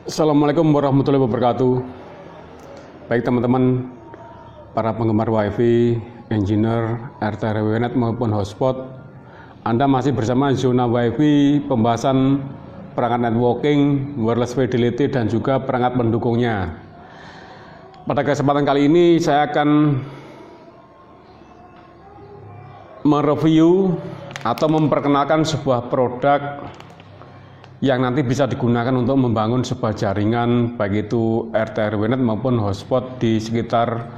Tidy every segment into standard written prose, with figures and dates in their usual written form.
Assalamualaikum warahmatullahi wabarakatuh. Baik teman-teman, para penggemar WiFi, engineer, RT RW-Net maupun hotspot, Anda masih bersama Zona WiFi, pembahasan perangkat networking, wireless fidelity, dan juga perangkat pendukungnya. Pada kesempatan kali ini saya akan mereview atau memperkenalkan sebuah produk yang nanti bisa digunakan untuk membangun sebuah jaringan baik itu RT RW-Net maupun hotspot di sekitar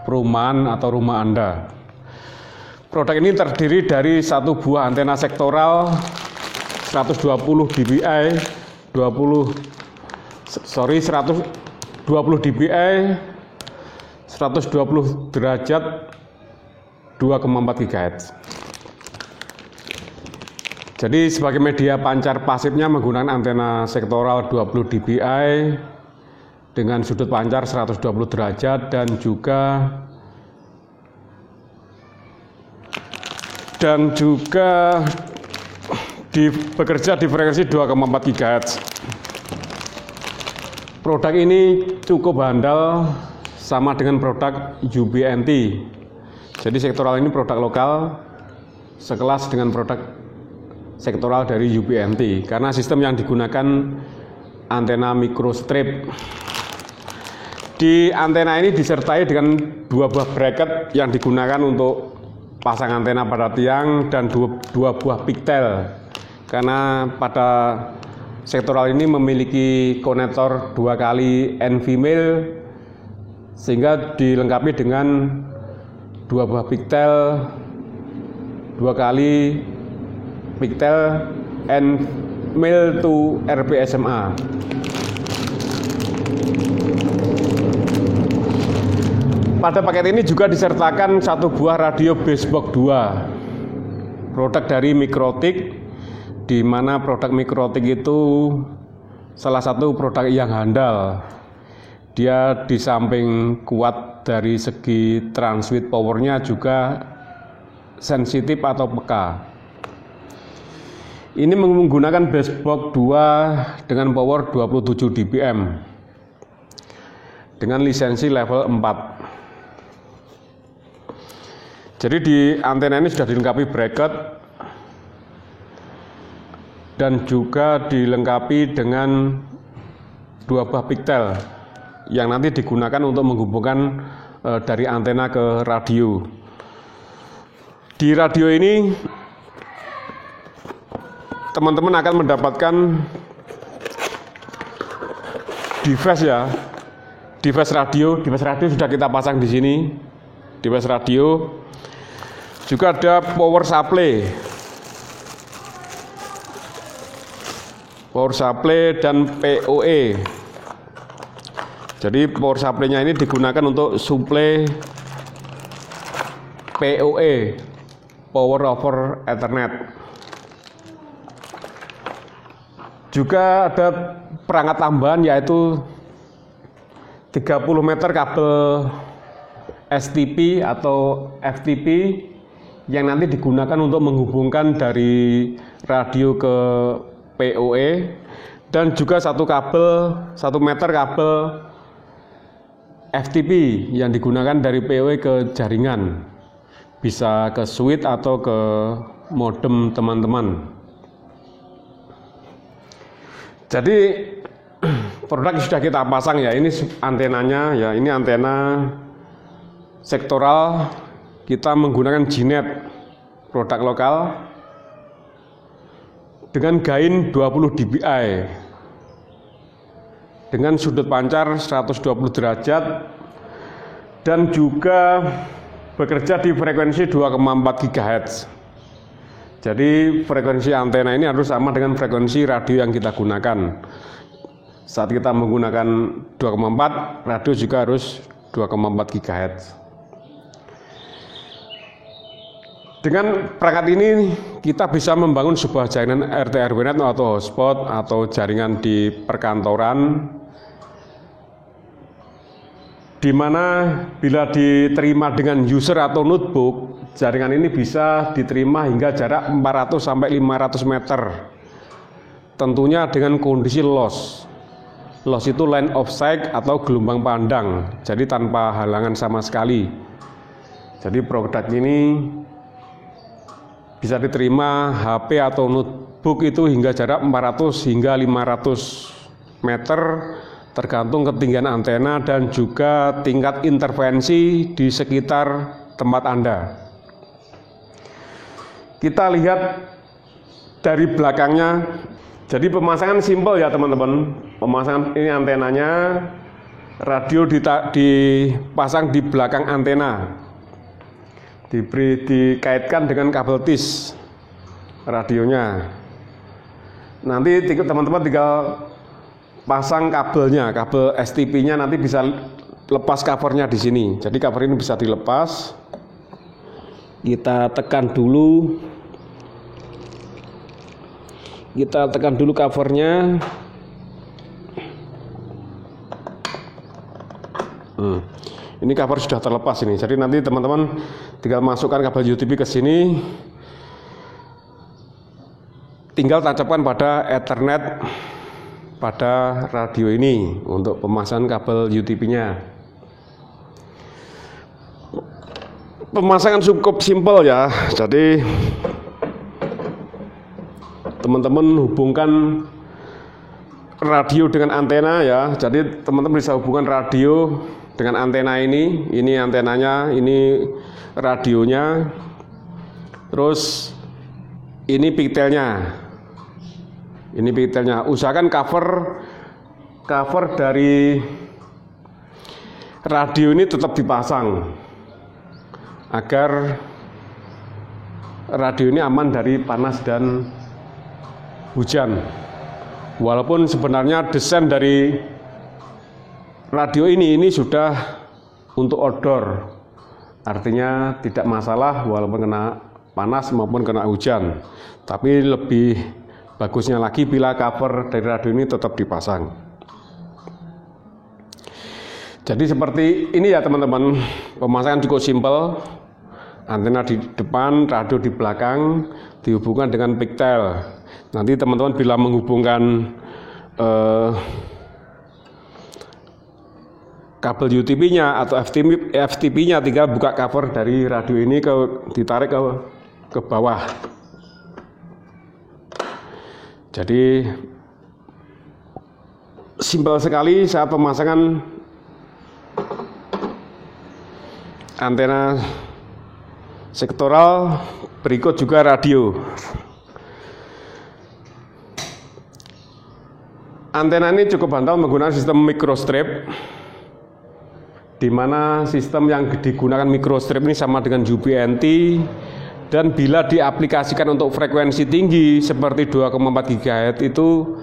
perumahan atau rumah Anda. Produk ini terdiri dari satu buah antena sektoral 120 dBi 120 dBi 120 derajat 2,4 GHz. Jadi sebagai media pancar pasifnya menggunakan antena sektoral 20 dBi dengan sudut pancar 120 derajat dan juga bekerja di frekuensi 2,4 GHz. Produk ini cukup handal sama dengan produk UBNT. Jadi sektoral ini produk lokal sekelas dengan produk sektoral dari UBNT karena sistem yang digunakan antena microstrip. Di antena ini disertai dengan dua buah bracket yang digunakan untuk pasang antena pada tiang dan dua buah pigtail karena pada sektoral ini memiliki konektor 2 kali N female sehingga dilengkapi dengan dua buah pigtail 2 kali pigtail N male to RPSMA. Pada paket ini juga disertakan satu buah radio basebox 2, produk dari Mikrotik, di mana produk Mikrotik itu salah satu produk yang handal. Dia di samping kuat dari segi transmit powernya juga sensitif atau peka. Ini menggunakan basebox 2 dengan power 27 dBm dengan lisensi level 4. Jadi di antena ini sudah dilengkapi bracket dan juga dilengkapi dengan dua buah pigtail yang nanti digunakan untuk menghubungkan dari antena ke radio. Di radio ini teman-teman akan mendapatkan device radio sudah kita pasang di sini. Device radio juga ada power supply dan PoE. Jadi power supply-nya ini digunakan untuk suplai PoE, power over Ethernet. Juga ada perangkat tambahan yaitu 30 meter kabel STP atau FTP yang nanti digunakan untuk menghubungkan dari radio ke PoE dan juga 1 meter kabel FTP yang digunakan dari PoE ke jaringan, bisa ke switch atau ke modem teman-teman. Jadi produk sudah kita pasang ya, ini antenanya ya, ini antena sektoral kita menggunakan G-Net, produk lokal dengan gain 20 dBi dengan sudut pancar 120 derajat dan juga bekerja di frekuensi 2,4 GHz. Jadi frekuensi antena ini harus sama dengan frekuensi radio yang kita gunakan. Saat kita menggunakan 2,4, radio juga harus 2,4 GHz. Dengan perangkat ini kita bisa membangun sebuah jaringan RT RW-Net atau hotspot atau jaringan di perkantoran, di mana bila diterima dengan user atau notebook, jaringan ini bisa diterima hingga jarak 400 sampai 500 meter. Tentunya dengan kondisi loss. Loss itu line of sight atau gelombang pandang, jadi tanpa halangan sama sekali. Jadi produk ini bisa diterima HP atau notebook itu hingga jarak 400 hingga 500 meter tergantung ketinggian antena dan juga tingkat intervensi di sekitar tempat Anda. Kita lihat dari belakangnya. Jadi pemasangan simpel ya teman-teman. Pemasangan ini antenanya, radio dipasang di belakang antena, dikaitkan dengan kabel TIS radionya. Nanti teman-teman tinggal pasang kabelnya, kabel STP-nya nanti bisa lepas covernya di sini. Jadi cover ini bisa dilepas. Kita tekan dulu. Covernya. Ini cover sudah terlepas ini. Jadi nanti teman-teman tinggal masukkan kabel UTP ke sini. Tinggal tancapkan pada Ethernet pada radio ini untuk pemasangan kabel UTP-nya. Pemasangan cukup simpel ya. Jadi teman-teman hubungkan radio dengan antena ya. Jadi teman-teman bisa hubungkan radio dengan antena ini. Ini antenanya, ini radionya. Terus ini pigtailnya. Ini pigtailnya. Usahakan cover dari radio ini tetap dipasang agar radio ini aman dari panas dan hujan. Walaupun sebenarnya desain dari radio ini sudah untuk outdoor, artinya tidak masalah walaupun kena panas maupun kena hujan. Tapi lebih bagusnya lagi bila cover dari radio ini tetap dipasang. Jadi seperti ini ya teman-teman, pemasangan cukup simpel. Antena di depan, radio di belakang, dihubungkan dengan pigtail. Nanti teman-teman bila menghubungkan kabel UTP-nya atau FTP-nya, tinggal buka cover dari radio ini ditarik ke bawah. Jadi simpel sekali saat pemasangan antena sektoral. Berikut juga radio. Antena ini cukup handal menggunakan sistem microstrip, di mana sistem yang digunakan microstrip ini sama dengan UBNT, dan bila diaplikasikan untuk frekuensi tinggi seperti 2,4 GHz itu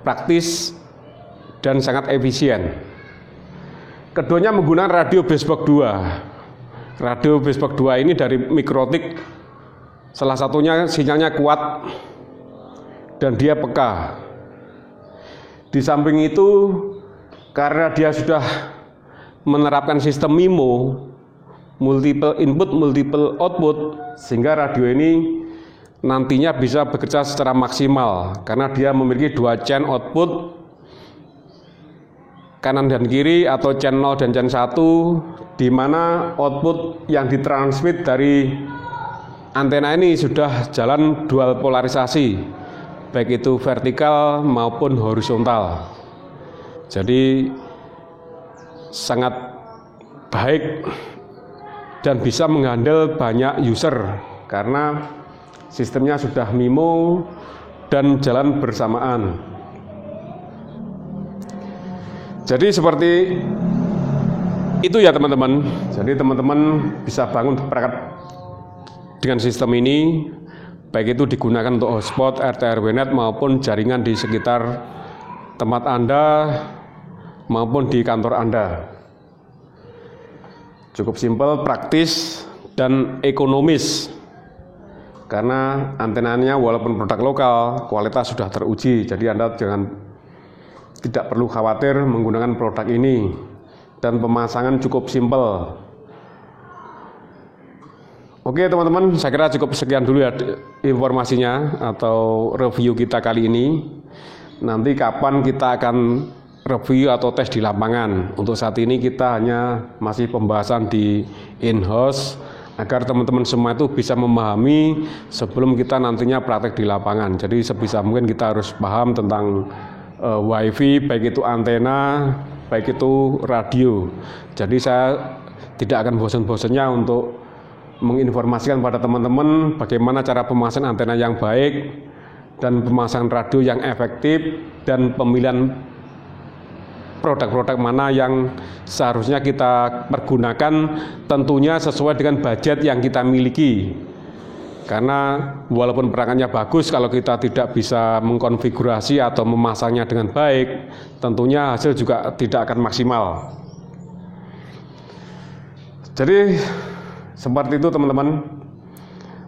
praktis dan sangat efisien. Keduanya menggunakan radio basebox 2. Radio basebox 2 ini dari Mikrotik, salah satunya sinyalnya kuat dan dia peka. Di samping itu, karena dia sudah menerapkan sistem MIMO, multiple input, multiple output, sehingga radio ini nantinya bisa bekerja secara maksimal karena dia memiliki 2 channel output kanan dan kiri atau channel 0 dan channel 1, di mana output yang ditransmit dari antena ini sudah jalan dual polarisasi, baik itu vertikal maupun horizontal. Jadi sangat baik dan bisa menghandle banyak user karena sistemnya sudah MIMO dan jalan bersamaan. Jadi seperti itu ya teman-teman. Jadi teman-teman bisa bangun perangkat dengan sistem ini, baik itu digunakan untuk hotspot, RT/RW-net maupun jaringan di sekitar tempat Anda maupun di kantor Anda. Cukup simpel, praktis, dan ekonomis. Karena antenanya walaupun produk lokal, kualitas sudah teruji. Jadi Anda tidak perlu khawatir menggunakan produk ini. Dan pemasangan cukup simpel. Oke teman-teman, saya kira cukup sekian dulu ya informasinya atau review kita kali ini. Nanti kapan kita akan review atau tes di lapangan. Untuk saat ini kita hanya masih pembahasan di in-house agar teman-teman semua itu bisa memahami sebelum kita nantinya praktek di lapangan. Jadi sebisa mungkin kita harus paham tentang WiFi, baik itu antena, baik itu radio. Jadi saya tidak akan bosan-bosannya untuk menginformasikan pada teman-teman bagaimana cara pemasangan antena yang baik dan pemasangan radio yang efektif dan pemilihan produk-produk mana yang seharusnya kita pergunakan, tentunya sesuai dengan budget yang kita miliki. Karena walaupun perangkatnya bagus, kalau kita tidak bisa mengkonfigurasi atau memasangnya dengan baik, tentunya hasil juga tidak akan maksimal. Jadi seperti itu teman-teman.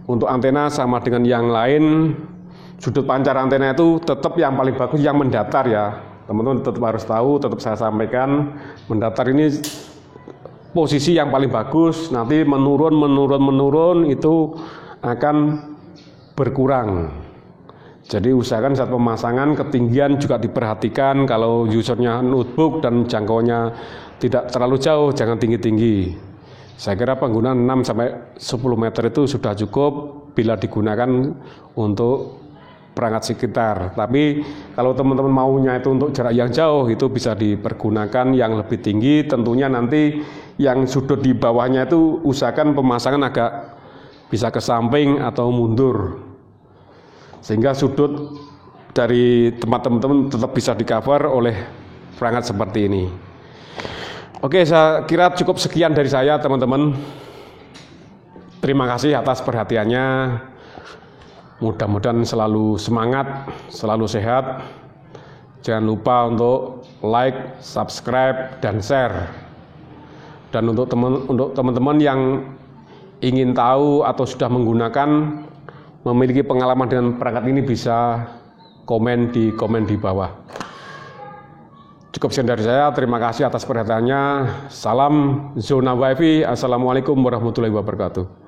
Untuk antena sama dengan yang lain, sudut pancar antena itu tetap yang paling bagus yang mendatar ya. Teman-teman tetap harus tahu, tetap saya sampaikan, mendatar ini posisi yang paling bagus. Nanti menurun itu akan berkurang. Jadi usahakan saat pemasangan ketinggian juga diperhatikan. Kalau usernya notebook dan jangkauannya tidak terlalu jauh, jangan tinggi-tinggi. Saya kira penggunaan 6-10 meter itu sudah cukup bila digunakan untuk perangkat sekitar. Tapi kalau teman-teman maunya itu untuk jarak yang jauh, itu bisa dipergunakan yang lebih tinggi. Tentunya nanti yang sudut di bawahnya itu usahakan pemasangan agak bisa ke samping atau mundur, sehingga sudut dari tempat teman-teman tetap bisa di cover oleh perangkat seperti ini. Oke, saya kira cukup sekian dari saya teman-teman. Terima kasih atas perhatiannya. Mudah-mudahan selalu semangat, selalu sehat. Jangan lupa untuk like, subscribe, dan share. Dan untuk teman-teman yang ingin tahu atau sudah menggunakan, memiliki pengalaman dengan perangkat ini, bisa komen di bawah. Cukup sekian dari saya. Terima kasih atas perhatiannya. Salam Zona WiFi. Assalamualaikum warahmatullahi wabarakatuh.